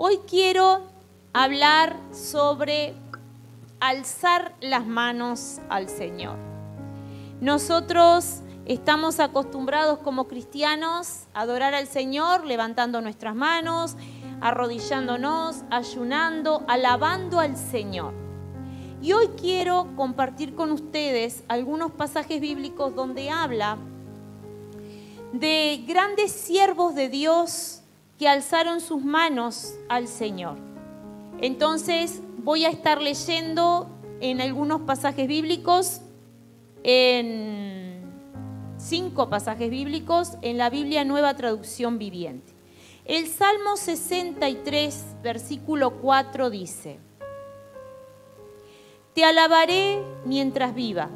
Hoy quiero hablar sobre alzar las manos al Señor. Nosotros estamos acostumbrados como cristianos a adorar al Señor levantando nuestras manos, arrodillándonos, ayunando, alabando al Señor. Y hoy quiero compartir con ustedes algunos pasajes bíblicos donde habla de grandes siervos de Dios que alzaron sus manos al Señor. Entonces voy a estar leyendo en algunos pasajes bíblicos, en 5 pasajes bíblicos en la Biblia Nueva Traducción Viviente. El Salmo 63, versículo 4 dice: Te alabaré mientras viva,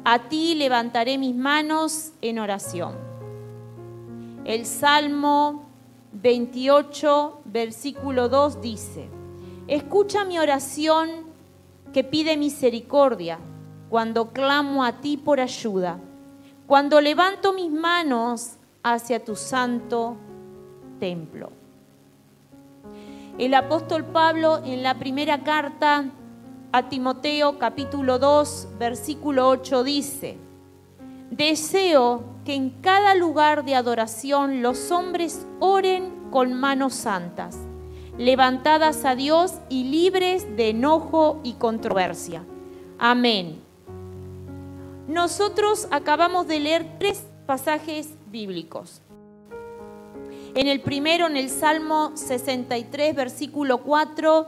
a ti levantaré mis manos en oración. El Salmo 28, versículo 2 dice: Escucha mi oración que pide misericordia, cuando clamo a ti por ayuda, cuando levanto mis manos hacia tu santo templo. El apóstol Pablo en la primera carta a Timoteo, capítulo 2, versículo 8 dice: Deseo que en cada lugar de adoración los hombres oren con manos santas, levantadas a Dios y libres de enojo y controversia. Amén. Nosotros acabamos de leer 3 pasajes bíblicos. En el primero, en el Salmo 63, versículo 4,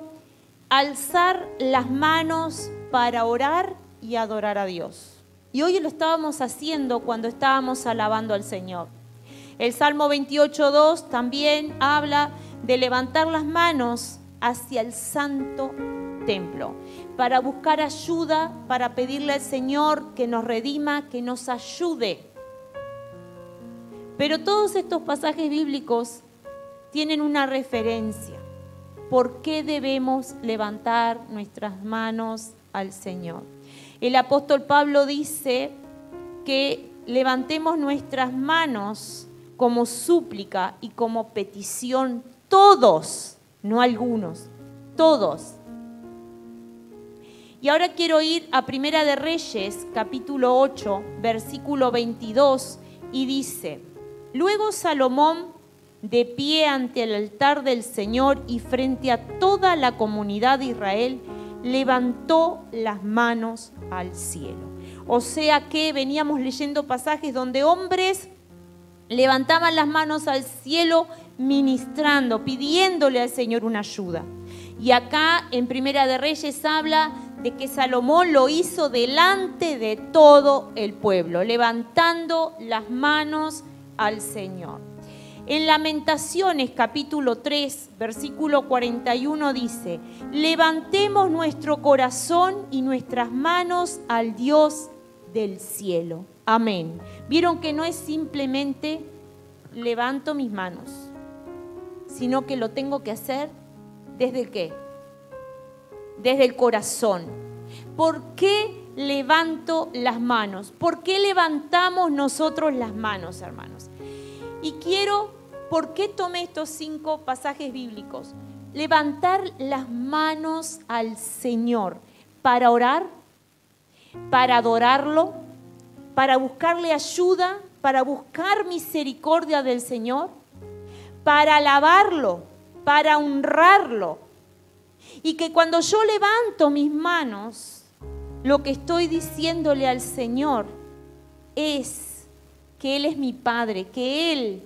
alzar las manos para orar y adorar a Dios. Y hoy lo estábamos haciendo cuando estábamos alabando al Señor. El Salmo 28, 2 también habla de levantar las manos hacia el santo templo, para buscar ayuda, para pedirle al Señor que nos redima, que nos ayude. Pero todos estos pasajes bíblicos tienen una referencia. ¿Por qué debemos levantar nuestras manos al Señor? El apóstol Pablo dice que levantemos nuestras manos como súplica y como petición, todos, no algunos, todos. Y ahora quiero ir a Primera de Reyes, capítulo 8, versículo 22, y dice: Luego Salomón, de pie ante el altar del Señor y frente a toda la comunidad de Israel, levantó las manos al cielo. O sea que veníamos leyendo pasajes donde hombres levantaban las manos al cielo ministrando, pidiéndole al Señor una ayuda. Y acá en Primera de Reyes habla de que Salomón lo hizo delante de todo el pueblo, levantando las manos al Señor. En Lamentaciones capítulo 3, versículo 41 dice: Levantemos nuestro corazón y nuestras manos al Dios del cielo. Amén. Vieron que no es simplemente levanto mis manos, sino que lo tengo que hacer ¿desde qué? Desde el corazón. ¿Por qué levanto las manos? ¿Por qué levantamos nosotros las manos, hermanos? Y ¿por qué tomé estos 5 pasajes bíblicos? Levantar las manos al Señor para orar, para adorarlo, para buscarle ayuda, para buscar misericordia del Señor, para alabarlo, para honrarlo. Y que cuando yo levanto mis manos, lo que estoy diciéndole al Señor es que Él es mi Padre, que Él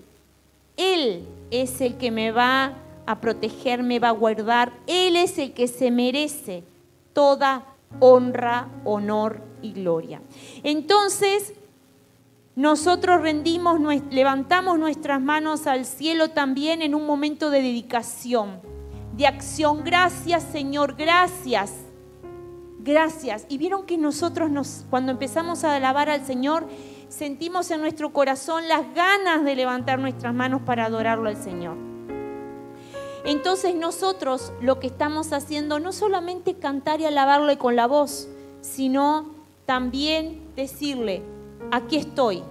es el que me va a proteger, me va a guardar. Él es el que se merece toda honra, honor y gloria. Entonces, nosotros levantamos nuestras manos al cielo también en un momento de dedicación, de acción. Gracias, Señor, gracias. Gracias. Y vieron que nosotros cuando empezamos a alabar al Señor, sentimos en nuestro corazón las ganas de levantar nuestras manos para adorarlo al Señor. Entonces nosotros lo que estamos haciendo no solamente cantar y alabarle con la voz, sino también decirle: aquí estoy,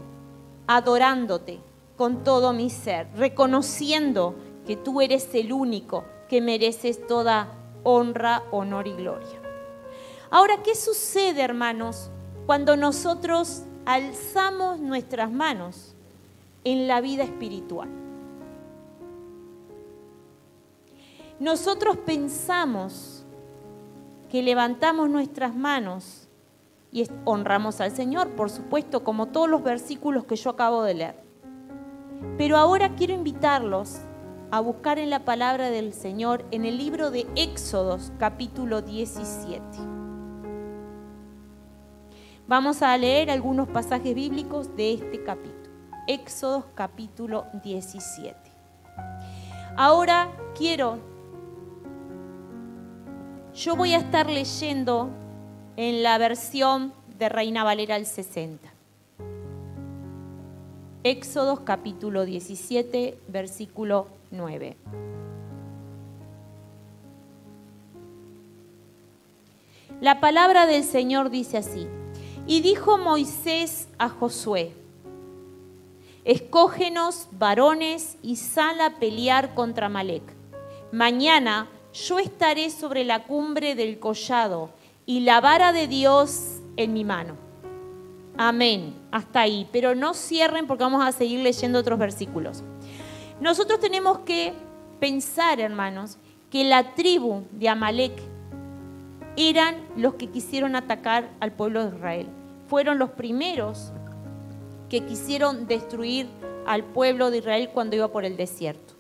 adorándote con todo mi ser, reconociendo que tú eres el único que mereces toda honra, honor y gloria. Ahora, ¿qué sucede, hermanos, cuando nosotros alzamos nuestras manos en la vida espiritual? Nosotros pensamos que levantamos nuestras manos y honramos al Señor, por supuesto, como todos los versículos que yo acabo de leer. Pero ahora quiero invitarlos a buscar en la palabra del Señor en el libro de Éxodos, capítulo 17. Vamos a leer algunos pasajes bíblicos de este capítulo. Éxodos, capítulo 17. Ahora yo voy a estar leyendo en la versión de Reina Valera al 60. Éxodos capítulo 17, versículo 9. La palabra del Señor dice así: y dijo Moisés a Josué: escógenos varones y sal a pelear contra Amalec. Mañana yo estaré sobre la cumbre del collado y la vara de Dios en mi mano. Amén. Hasta ahí. Pero no cierren porque vamos a seguir leyendo otros versículos. Nosotros tenemos que pensar, hermanos, que la tribu de Amalec eran los que quisieron atacar al pueblo de Israel. Fueron los primeros que quisieron destruir al pueblo de Israel cuando iba por el desierto.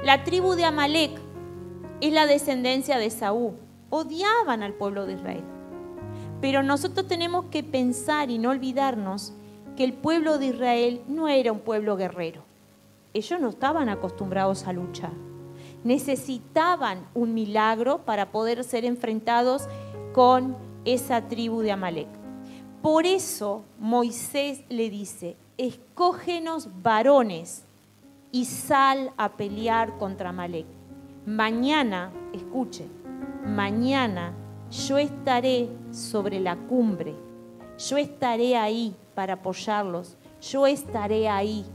La tribu de Amalec es la descendencia de Esaú. Odiaban al pueblo de Israel. Pero nosotros tenemos que pensar y no olvidarnos que el pueblo de Israel no era un pueblo guerrero. Ellos no estaban acostumbrados a luchar. Necesitaban un milagro para poder ser enfrentados con esa tribu de Amalec. Por eso Moisés le dice: escógenos varones y sal a pelear contra Amalec. Mañana, escuchen, mañana yo estaré sobre la cumbre, yo estaré ahí para apoyarlos, yo estaré ahí.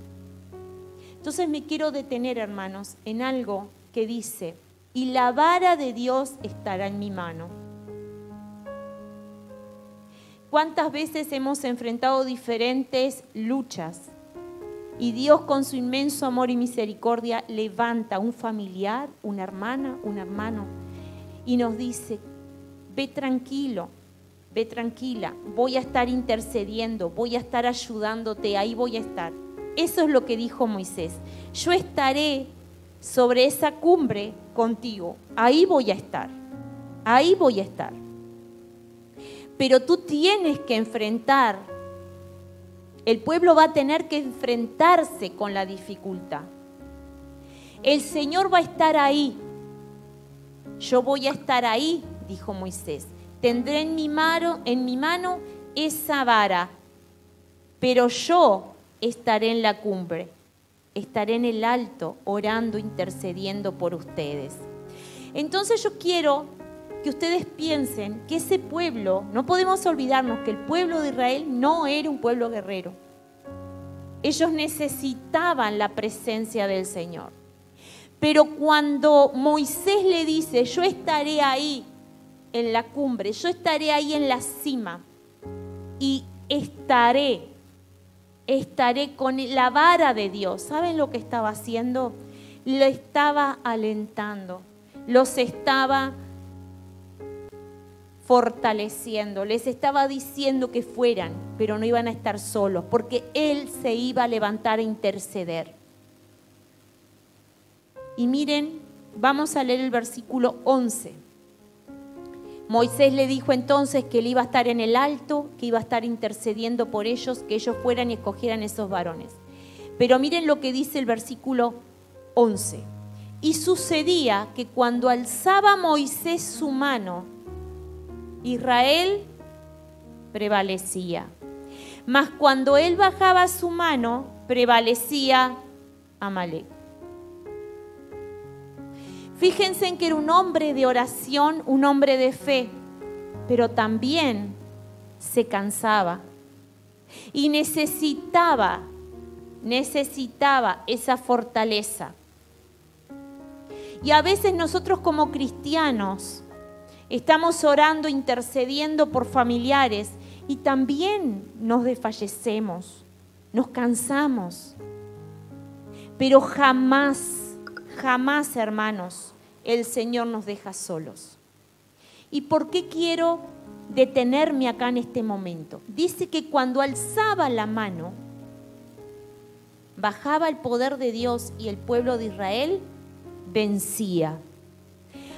Entonces me quiero detener, hermanos, en algo que dice: y la vara de Dios estará en mi mano. ¿Cuántas veces hemos enfrentado diferentes luchas? Y Dios, con su inmenso amor y misericordia, levanta a un familiar, una hermana, un hermano, y nos dice: ve tranquilo, ve tranquila, voy a estar intercediendo, voy a estar ayudándote, ahí voy a estar. Eso es lo que dijo Moisés: yo estaré sobre esa cumbre contigo, ahí voy a estar, ahí voy a estar. Pero tú tienes que enfrentar, el pueblo va a tener que enfrentarse con la dificultad. El Señor va a estar ahí, yo voy a estar ahí, dijo Moisés. Tendré en mi mano esa vara, pero yo estaré en la cumbre, estaré en el alto, orando, intercediendo por ustedes. Entonces yo quiero que ustedes piensen que ese pueblo, no podemos olvidarnos que el pueblo de Israel no era un pueblo guerrero. Ellos necesitaban la presencia del Señor. Pero cuando Moisés le dice: yo estaré ahí en la cumbre, yo estaré ahí en la cima y estaré con la vara de Dios. ¿Saben lo que estaba haciendo? Lo estaba alentando, los estaba fortaleciendo, les estaba diciendo que fueran, pero no iban a estar solos, porque Él se iba a levantar a interceder. Y miren, vamos a leer el versículo 11. Moisés le dijo entonces que Él iba a estar en el alto, que iba a estar intercediendo por ellos, que ellos fueran y escogieran esos varones. Pero miren lo que dice el versículo 11. Y sucedía que cuando alzaba Moisés su mano, Israel prevalecía. Mas cuando él bajaba su mano, prevalecía Amalec. Fíjense en que era un hombre de oración, un hombre de fe, pero también se cansaba y necesitaba esa fortaleza. Y a veces nosotros como cristianos estamos orando, intercediendo por familiares y también nos desfallecemos, nos cansamos. Pero jamás, jamás, hermanos, el Señor nos deja solos. ¿Y por qué quiero detenerme acá en este momento? Dice que cuando alzaba la mano, bajaba el poder de Dios y el pueblo de Israel vencía.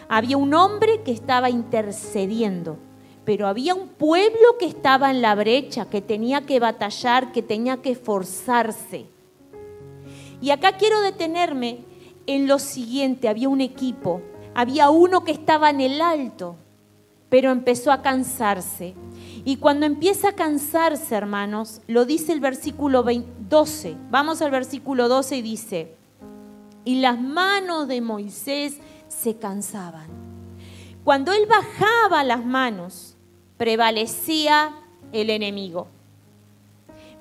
Había un hombre que estaba intercediendo, pero había un pueblo que estaba en la brecha, que tenía que batallar, que tenía que esforzarse. Y acá quiero detenerme en lo siguiente: había un equipo, había uno que estaba en el alto, pero empezó a cansarse. Y cuando empieza a cansarse, hermanos, lo dice el versículo 12. Vamos al versículo 12 y dice: y las manos de Moisés se cansaban. Cuando él bajaba las manos, prevalecía el enemigo.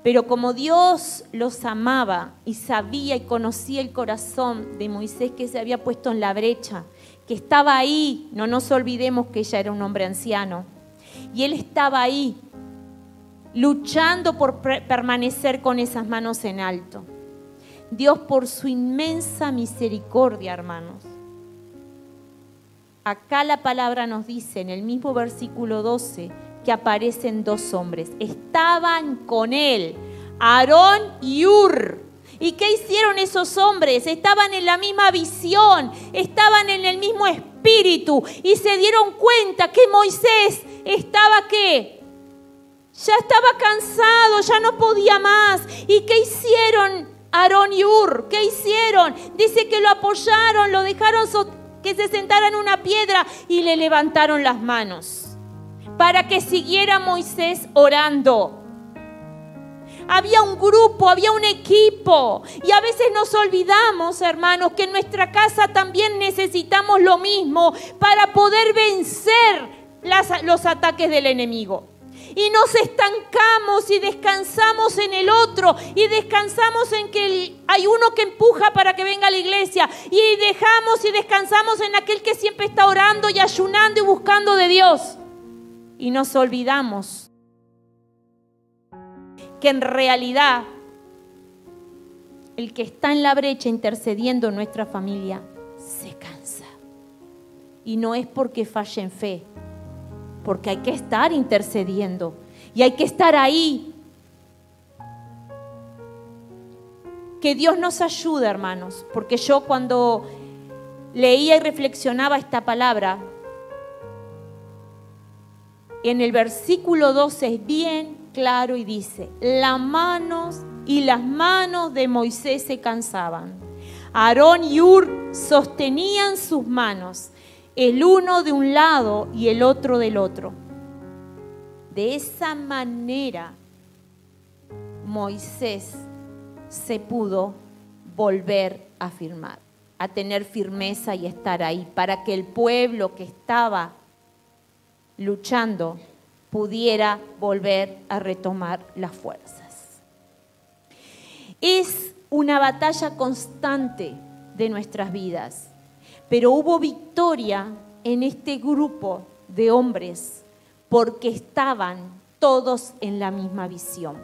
Pero como Dios los amaba y sabía y conocía el corazón de Moisés, que se había puesto en la brecha, que estaba ahí, no nos olvidemos que ella era un hombre anciano, y él estaba ahí, luchando por permanecer con esas manos en alto. Dios, por su inmensa misericordia, hermanos, acá la palabra nos dice en el mismo versículo 12 que aparecen dos hombres. Estaban con él, Aarón y Hur. ¿Y qué hicieron esos hombres? Estaban en la misma visión, estaban en el mismo espíritu y se dieron cuenta que Moisés estaba ¿qué? Ya estaba cansado, ya no podía más. ¿Y qué hicieron Aarón y Hur? ¿Qué hicieron? Dice que lo apoyaron, lo dejaron que se sentara en una piedra y le levantaron las manos para que siguiera Moisés orando. Había un grupo, había un equipo. Y a veces nos olvidamos, hermanos, que en nuestra casa también necesitamos lo mismo para poder vencer los ataques del enemigo. Y nos estancamos y descansamos en el otro y descansamos en que hay uno que empuja para que venga a la iglesia y dejamos y descansamos en aquel que siempre está orando y ayunando y buscando de Dios. Y nos olvidamos que en realidad el que está en la brecha intercediendo en nuestra familia se cansa. Y no es porque falle en fe, porque hay que estar intercediendo y hay que estar ahí. Que Dios nos ayude, hermanos, porque yo cuando leía y reflexionaba esta palabra, en el versículo 12 es bien claro y dice: las manos de Moisés se cansaban. Aarón y Hur sostenían sus manos, el uno de un lado y el otro del otro. De esa manera Moisés se pudo volver a firmar, a tener firmeza y estar ahí, para que el pueblo que estaba luchando pudiera volver a retomar las fuerzas. Es una batalla constante de nuestras vidas, pero hubo victoria en este grupo de hombres porque estaban todos en la misma visión.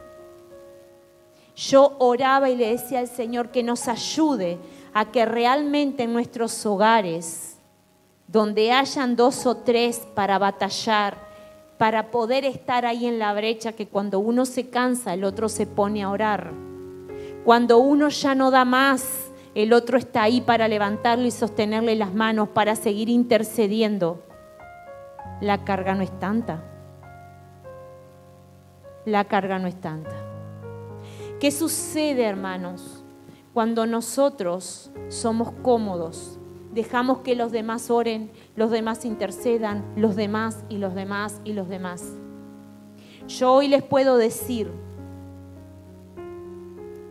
Yo oraba y le decía al Señor que nos ayude a que realmente en nuestros hogares, donde hayan 2 o 3 para batallar, para poder estar ahí en la brecha, que cuando uno se cansa, el otro se pone a orar. Cuando uno ya no da más, el otro está ahí para levantarlo y sostenerle las manos, para seguir intercediendo. La carga no es tanta. La carga no es tanta. ¿Qué sucede, hermanos, cuando nosotros somos cómodos? Dejamos que los demás oren, los demás intercedan, los demás y los demás y los demás. Yo hoy les puedo decir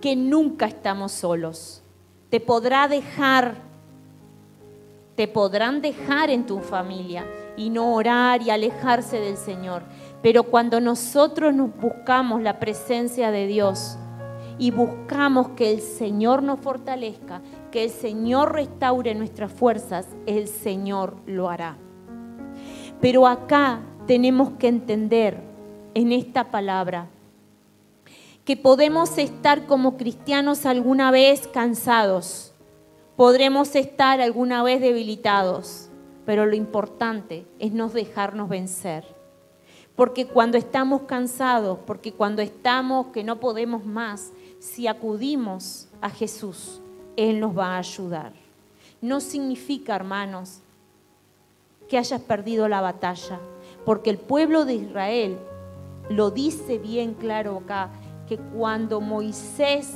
que nunca estamos solos. Te podrán dejar en tu familia y no orar y alejarse del Señor. Pero cuando nosotros nos buscamos la presencia de Dios y buscamos que el Señor nos fortalezca, que el Señor restaure nuestras fuerzas, el Señor lo hará. Pero acá tenemos que entender en esta palabra que podemos estar como cristianos alguna vez cansados, podremos estar alguna vez debilitados, pero lo importante es no dejarnos vencer. Porque cuando estamos cansados, porque cuando estamos que no podemos más, si acudimos a Jesús, Él nos va a ayudar. No significa, hermanos, que hayas perdido la batalla, porque el pueblo de Israel lo dice bien claro acá, que cuando Moisés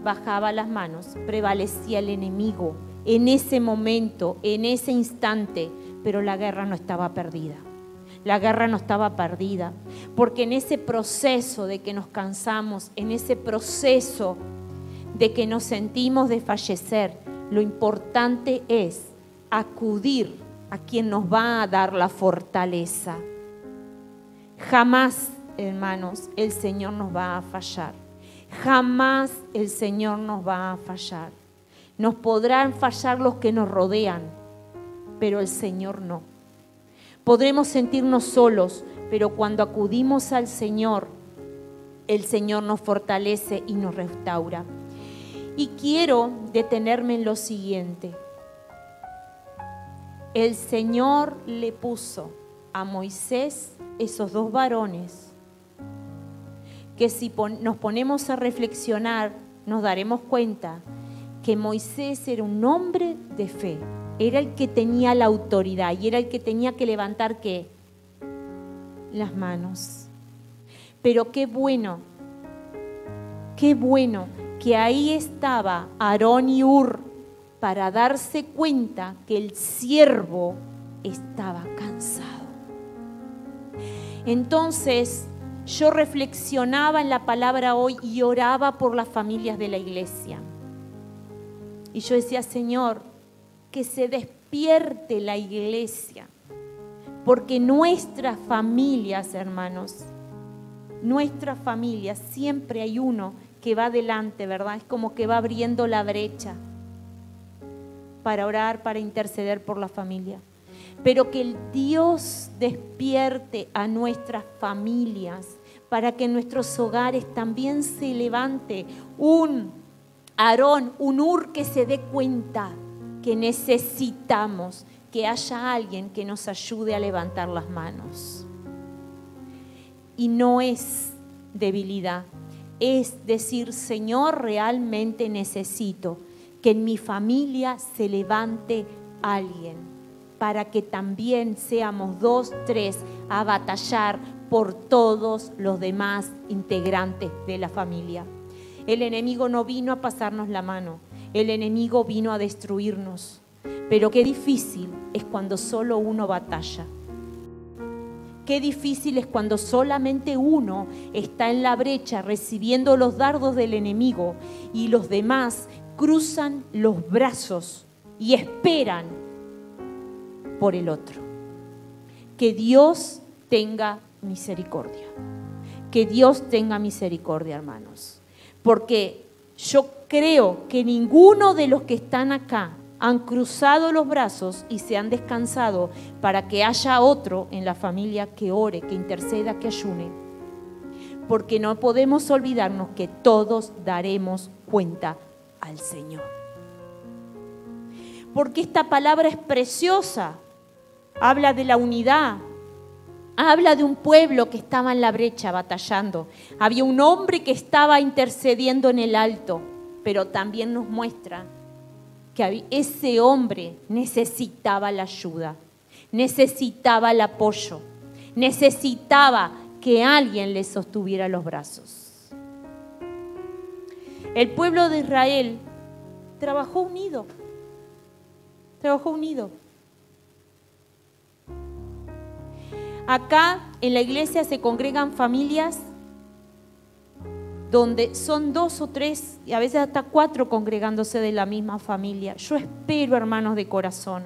bajaba las manos, prevalecía el enemigo en ese momento, en ese instante, pero la guerra no estaba perdida. La guerra no estaba perdida, porque en ese proceso de que nos cansamos, en ese proceso de que nos sentimos desfallecer, lo importante es acudir a quien nos va a dar la fortaleza. Jamás, hermanos, el Señor nos va a fallar. Jamás el Señor nos va a fallar. Nos podrán fallar los que nos rodean, pero el Señor no. Podremos sentirnos solos, pero cuando acudimos al Señor, el Señor nos fortalece y nos restaura. Y quiero detenerme en lo siguiente. El Señor le puso a Moisés esos dos varones, que si nos ponemos a reflexionar, nos daremos cuenta que Moisés era un hombre de fe. Era el que tenía la autoridad y era el que tenía que levantar, ¿qué? Las manos. Pero qué bueno que ahí estaba Aarón y Hur para darse cuenta que el siervo estaba cansado. Entonces, yo reflexionaba en la palabra hoy y oraba por las familias de la iglesia. Y yo decía, Señor, que se despierte la iglesia, porque nuestras familias, hermanos, nuestras familias, siempre hay uno que va adelante, ¿verdad? Es como que va abriendo la brecha para orar, para interceder por la familia. Pero que el Dios despierte a nuestras familias para que en nuestros hogares también se levante un Aarón, un Hur que se dé cuenta que necesitamos que haya alguien que nos ayude a levantar las manos. Y no es debilidad, es decir, Señor, realmente necesito que en mi familia se levante alguien para que también seamos 2, 3 a batallar por todos los demás integrantes de la familia. El enemigo no vino a pasarnos la mano. El enemigo vino a destruirnos, pero qué difícil es cuando solo uno batalla. Qué difícil es cuando solamente uno está en la brecha recibiendo los dardos del enemigo y los demás cruzan los brazos y esperan por el otro. Que Dios tenga misericordia. Que Dios tenga misericordia, hermanos. Porque yo creo que ninguno de los que están acá han cruzado los brazos y se han descansado para que haya otro en la familia que ore, que interceda, que ayune. Porque no podemos olvidarnos que todos daremos cuenta al Señor. Porque esta palabra es preciosa. Habla de la unidad. Habla de un pueblo que estaba en la brecha batallando. Había un hombre que estaba intercediendo en el alto, pero también nos muestra que ese hombre necesitaba la ayuda, necesitaba el apoyo, necesitaba que alguien le sostuviera los brazos. El pueblo de Israel trabajó unido, Acá en la iglesia se congregan familias donde son 2 o 3 y a veces hasta 4 congregándose de la misma familia. Yo espero, hermanos de corazón,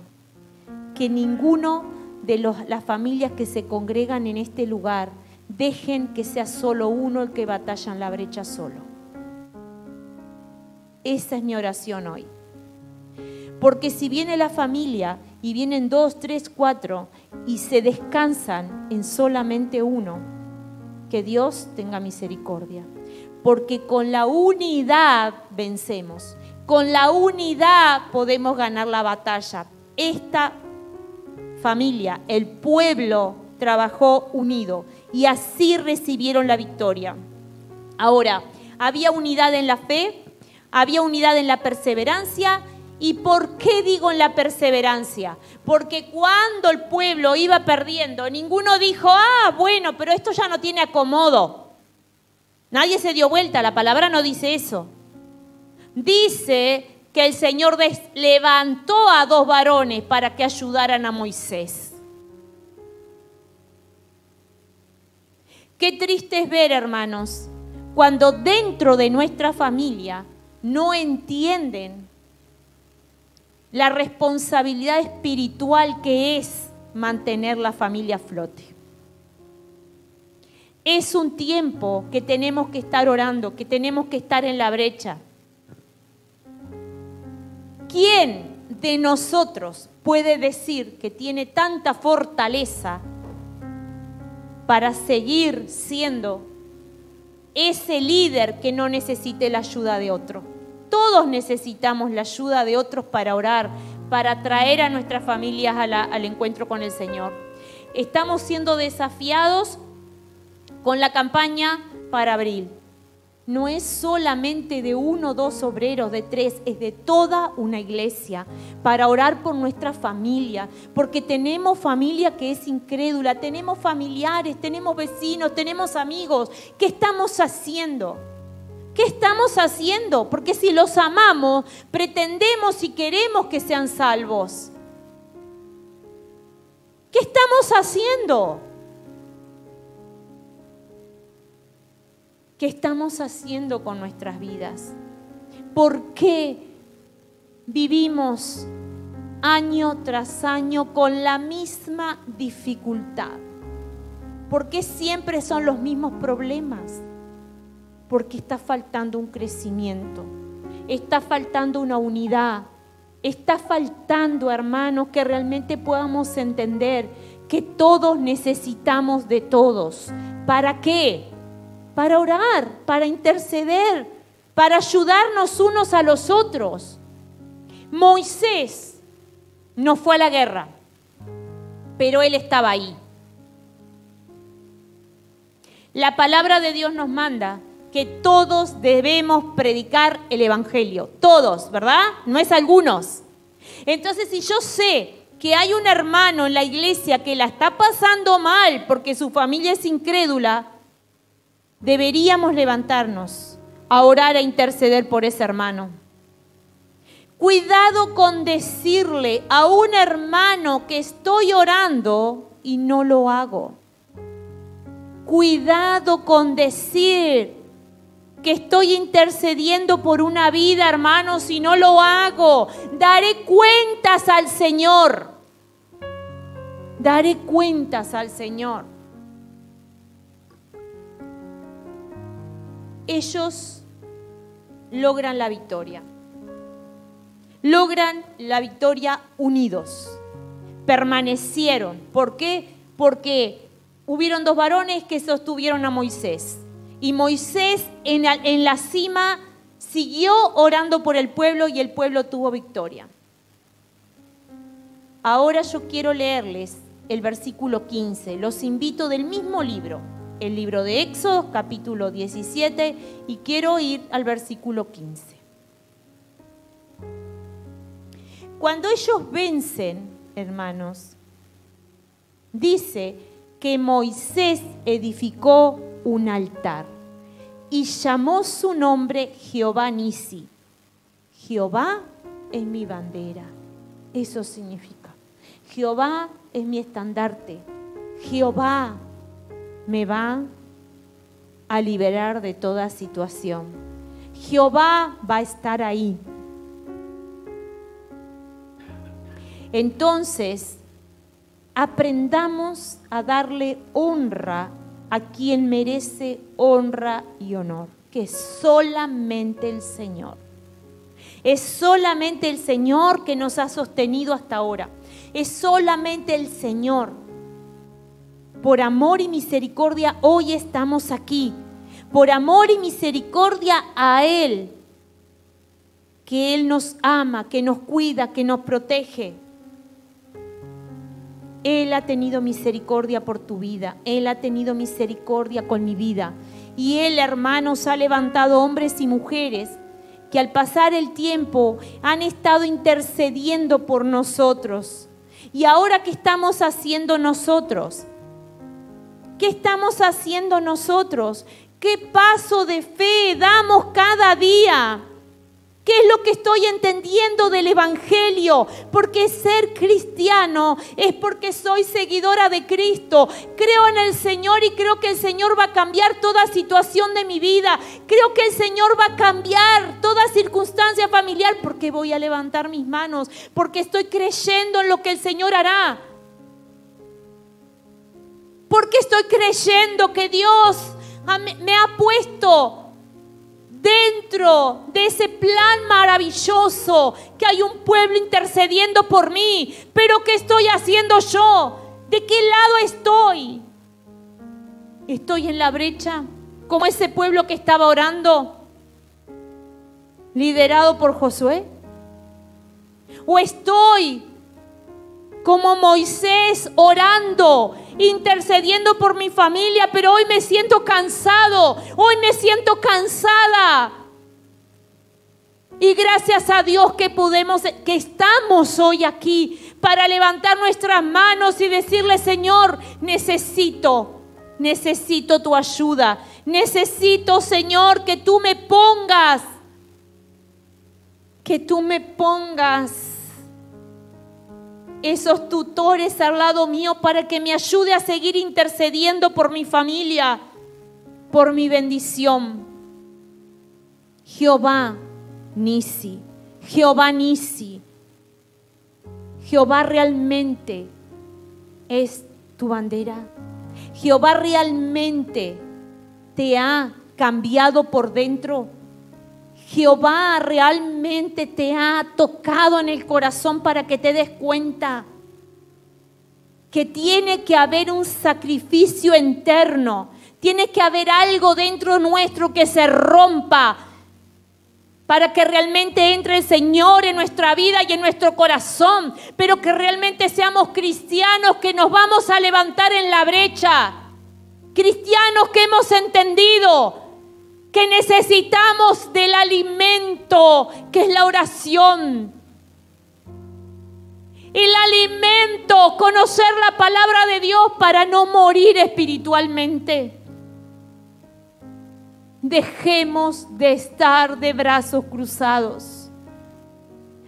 que ninguno de las familias que se congregan en este lugar dejen que sea solo uno el que batalla en la brecha solo. Esa es mi oración hoy. Porque si viene la familia y vienen 2, 3, 4 y se descansan en solamente uno, que Dios tenga misericordia. Porque con la unidad vencemos. Con la unidad podemos ganar la batalla. Esta familia, el pueblo, trabajó unido y así recibieron la victoria. Ahora, había unidad en la fe, había unidad en la perseverancia. ¿Y por qué digo en la perseverancia? Porque cuando el pueblo iba perdiendo, ninguno dijo, bueno, pero esto ya no tiene acomodo. Nadie se dio vuelta, la palabra no dice eso. Dice que el Señor levantó a 2 varones para que ayudaran a Moisés. Qué triste es ver, hermanos, cuando dentro de nuestra familia no entienden la responsabilidad espiritual que es mantener la familia a flote. Es un tiempo que tenemos que estar orando, que tenemos que estar en la brecha. ¿Quién de nosotros puede decir que tiene tanta fortaleza para seguir siendo ese líder que no necesite la ayuda de otro? Todos necesitamos la ayuda de otros para orar, para traer a nuestras familias al encuentro con el Señor. Estamos siendo desafiados con la campaña para abril. No es solamente de 1 o 2 obreros, de 3, es de toda una iglesia para orar por nuestra familia, porque tenemos familia que es incrédula, tenemos familiares, tenemos vecinos, tenemos amigos. ¿Qué estamos haciendo? ¿Qué estamos haciendo? Porque si los amamos, pretendemos y queremos que sean salvos. ¿Qué estamos haciendo? ¿Qué estamos haciendo con nuestras vidas? ¿Por qué vivimos año tras año con la misma dificultad? ¿Por qué siempre son los mismos problemas? Porque está faltando un crecimiento, está faltando una unidad, está faltando, hermanos, que realmente podamos entender que todos necesitamos de todos. ¿Para qué? Para orar, para interceder, para ayudarnos unos a los otros. Moisés no fue a la guerra, pero él estaba ahí. La palabra de Dios nos manda que todos debemos predicar el evangelio. Todos, ¿verdad? No es algunos. Entonces, si yo sé que hay un hermano en la iglesia que la está pasando mal porque su familia es incrédula, deberíamos levantarnos a orar e interceder por ese hermano. Cuidado con decirle a un hermano que estoy orando y no lo hago. Cuidado con decir que estoy intercediendo por una vida, hermanos, si no lo hago. Daré cuentas al Señor. Daré cuentas al Señor. Ellos logran la victoria. Logran la victoria unidos. Permanecieron. ¿Por qué? Porque hubieron 2 varones que sostuvieron a Moisés. Y Moisés en la cima siguió orando por el pueblo y el pueblo tuvo victoria. Ahora yo quiero leerles el versículo 15. Los invito del mismo libro, el libro de Éxodo, capítulo 17, y quiero ir al versículo 15. Cuando ellos vencen, hermanos, dice que Moisés edificó un altar y llamó su nombre Jehová Nisi. Jehová es mi bandera. Eso significa. Jehová es mi estandarte. Jehová me va a liberar de toda situación. Jehová va a estar ahí. Entonces, aprendamos a darle honra a quien merece honra y honor, que es solamente el Señor. Es solamente el Señor que nos ha sostenido hasta ahora. Es solamente el Señor. Por amor y misericordia hoy estamos aquí. Por amor y misericordia a Él. Que Él nos ama, que nos cuida, que nos protege. Él ha tenido misericordia por tu vida. Él ha tenido misericordia con mi vida. Y Él, hermanos, ha levantado hombres y mujeres que al pasar el tiempo han estado intercediendo por nosotros. Y ahora, ¿qué estamos haciendo nosotros? ¿Qué estamos haciendo nosotros? ¿Qué paso de fe damos cada día? ¿Qué es lo que estoy entendiendo del Evangelio? Porque ser cristiano es porque soy seguidora de Cristo. Creo en el Señor y creo que el Señor va a cambiar toda situación de mi vida. Creo que el Señor va a cambiar toda circunstancia familiar porque voy a levantar mis manos, porque estoy creyendo en lo que el Señor hará. Porque estoy creyendo que Dios me ha puesto dentro de ese plan maravilloso, que hay un pueblo intercediendo por mí. Pero ¿qué estoy haciendo yo? ¿De qué lado estoy? ¿Estoy en la brecha como ese pueblo que estaba orando, liderado por Josué? ¿O estoy como Moisés orando, intercediendo por mi familia, pero hoy me siento cansado, hoy me siento cansada? Y gracias a Dios que estamos hoy aquí para levantar nuestras manos y decirle: Señor, necesito tu ayuda. Necesito, Señor, que tú me pongas esos tutores al lado mío para que me ayude a seguir intercediendo por mi familia, por mi bendición. Jehová Nisi, Jehová Nisi, Jehová realmente es tu bandera. Jehová realmente te ha cambiado por dentro. Jehová realmente te ha tocado en el corazón para que te des cuenta que tiene que haber un sacrificio interno. Tiene que haber algo dentro nuestro que se rompa para que realmente entre el Señor en nuestra vida y en nuestro corazón, pero que realmente seamos cristianos que nos vamos a levantar en la brecha. Cristianos que hemos entendido que necesitamos del alimento que es la oración. El alimento, conocer la palabra de Dios para no morir espiritualmente. Dejemos de estar de brazos cruzados.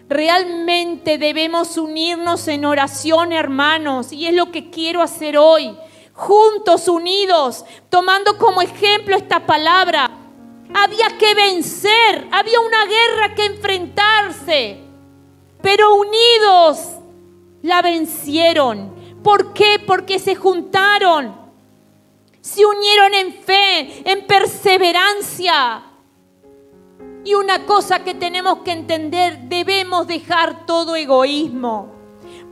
Realmente debemos unirnos en oración, hermanos, y es lo que quiero hacer hoy. Juntos, unidos, tomando como ejemplo esta palabra. Había que vencer, había una guerra que enfrentarse, pero unidos la vencieron. ¿Por qué? Porque se juntaron, se unieron en fe, en perseverancia. Y una cosa que tenemos que entender, debemos dejar todo egoísmo,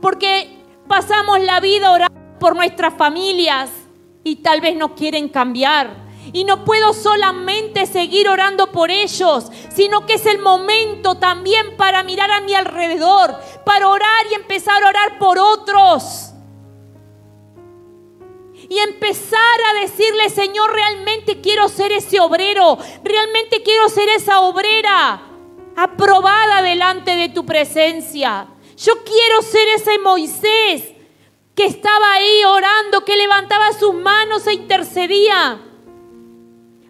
porque pasamos la vida orando por nuestras familias y tal vez no quieren cambiar. Y no puedo solamente seguir orando por ellos, sino que es el momento también para mirar a mi alrededor, para orar y empezar a orar por otros. Y empezar a decirle: Señor, realmente quiero ser ese obrero, realmente quiero ser esa obrera aprobada delante de tu presencia. Yo quiero ser ese Moisés que estaba ahí orando, que levantaba sus manos e intercedía.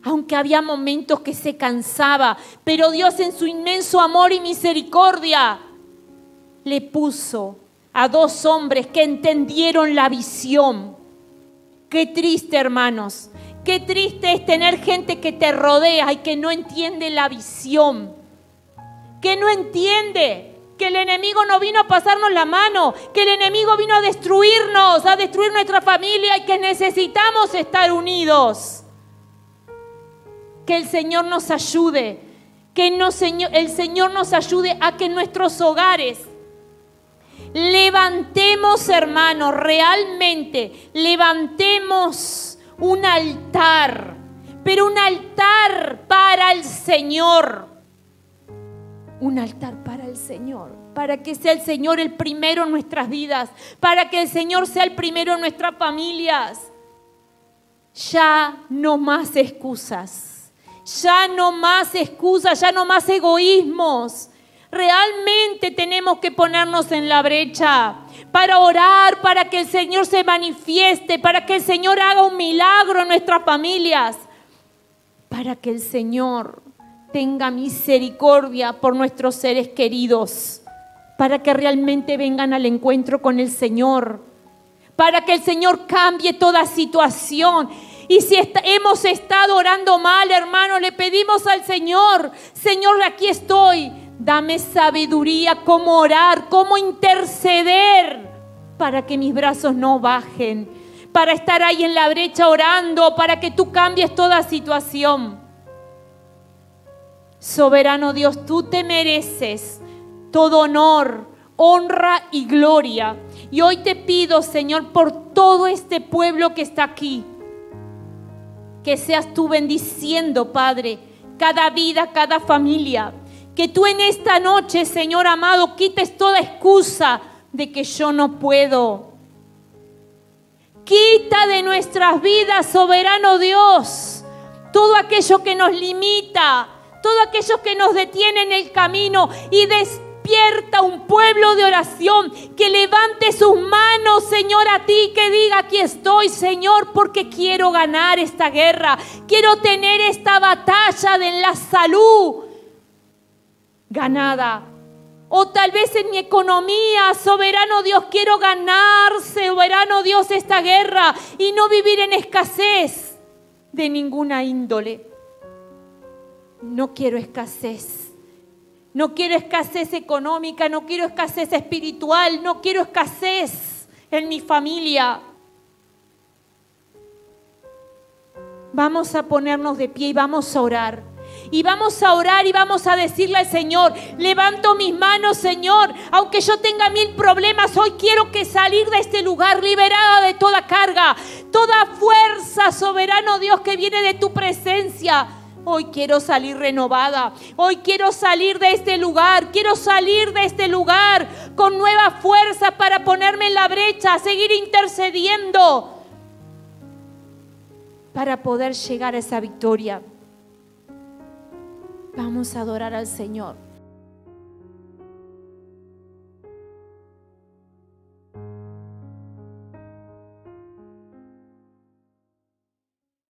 Aunque había momentos que se cansaba, pero Dios en su inmenso amor y misericordia le puso a dos hombres que entendieron la visión. Qué triste, hermanos, qué triste es tener gente que te rodea y que no entiende la visión, que no entiende que el enemigo no vino a pasarnos la mano, que el enemigo vino a destruirnos, a destruir nuestra familia y que necesitamos estar unidos. Que el Señor nos ayude, Que el Señor nos ayude a que en nuestros hogares levantemos, hermanos, realmente levantemos un altar, pero un altar para el Señor. Un altar para el Señor, para que sea el Señor el primero en nuestras vidas, para que el Señor sea el primero en nuestras familias. Ya no más excusas, ya no más excusas, ya no más egoísmos. Realmente tenemos que ponernos en la brecha para orar, para que el Señor se manifieste, para que el Señor haga un milagro en nuestras familias, para que el Señor tenga misericordia por nuestros seres queridos, para que realmente vengan al encuentro con el Señor, para que el Señor cambie toda situación. Y si hemos estado orando mal, hermano, le pedimos al Señor: Señor, aquí estoy, dame sabiduría cómo orar, cómo interceder, para que mis brazos no bajen, para estar ahí en la brecha orando, para que tú cambies toda situación. Soberano Dios, tú te mereces todo honor, honra y gloria. Y hoy te pido, Señor, por todo este pueblo que está aquí, que seas tú bendiciendo, Padre, cada vida, cada familia. Que tú en esta noche, Señor amado, quites toda excusa de que yo no puedo. Quita de nuestras vidas, soberano Dios, todo aquello que nos limita, todo aquello que nos detiene en el camino, y despierta un pueblo de oración que levante sus manos, Señor, a ti, que diga: aquí estoy, Señor, porque quiero ganar esta guerra, quiero tener esta batalla de la salud ganada. O tal vez en mi economía, soberano Dios, quiero ganar, soberano Dios, esta guerra y no vivir en escasez de ninguna índole. No quiero escasez. No quiero escasez económica, no quiero escasez espiritual, no quiero escasez en mi familia. Vamos a ponernos de pie y vamos a orar. Y vamos a orar y vamos a decirle al Señor: levanto mis manos, Señor, aunque yo tenga 1000 problemas, hoy quiero que salir de este lugar liberada de toda carga, toda fuerza, soberano Dios, que viene de tu presencia. Hoy quiero salir renovada, hoy quiero salir de este lugar, quiero salir de este lugar con nueva fuerza para ponerme en la brecha, seguir intercediendo para poder llegar a esa victoria. Vamos a adorar al Señor.